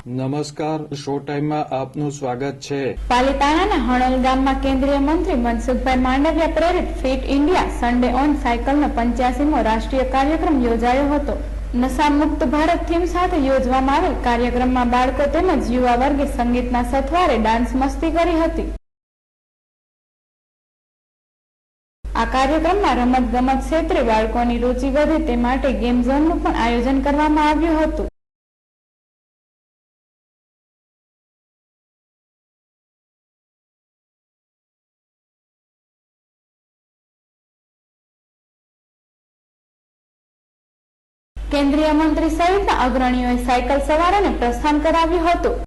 નમસ્કાર, શો ટાઈમમાં આપનું સ્વાગત છે। પાલીતાણાના હણોલ ગામમાં કેન્દ્રીય મંત્રી મનસુખભાઈ માંડવિયા પ્રેરિત ફિટ ઇન્ડિયા સન્ડે ઓન સાયકલનો 85મો રાષ્ટ્રીય કાર્યક્રમ યોજાયો હતો। નશામુક્ત ભારત થીમ સાથે યોજવામાં આવેલ કાર્યક્રમમાં બાળકો તેમજ યુવા વર્ગે સંગીતના સથવારે ડાન્સ મસ્તી કરી હતી। આ કાર્યક્રમમાં રમતગમત ક્ષેત્રે બાળકોની રુચિ વધે તે માટે ગેમ ઝોનનું પણ આયોજન કરવામાં આવ્યું હતું। કેન્દ્રીય મંત્રી સહિતના અગ્રણીઓએ સાયકલ સવારોને પ્રસ્થાન કરાવ્યું હતું।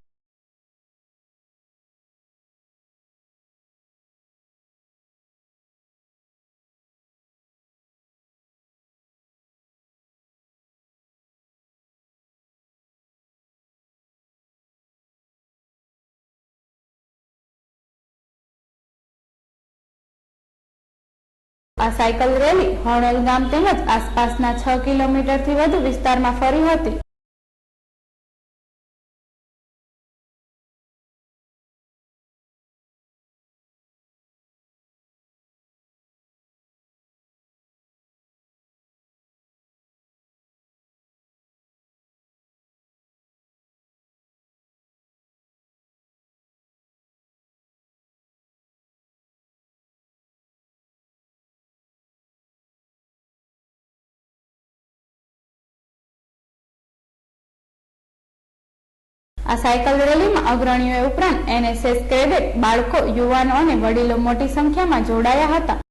આ સાયકલ રેલી હણોલ ગામ તેમજ આસપાસના 6 કિલોમીટરથી વધુ વિસ્તારમાં ફરી હતી। આ સાયકલ રેલીમાં અગ્રણીઓ ઉપરાંત એનએસએસ કેડેટ, બાળકો, યુવાનો અને વડીલો મોટી સંખ્યામાં જોડાયા હતા।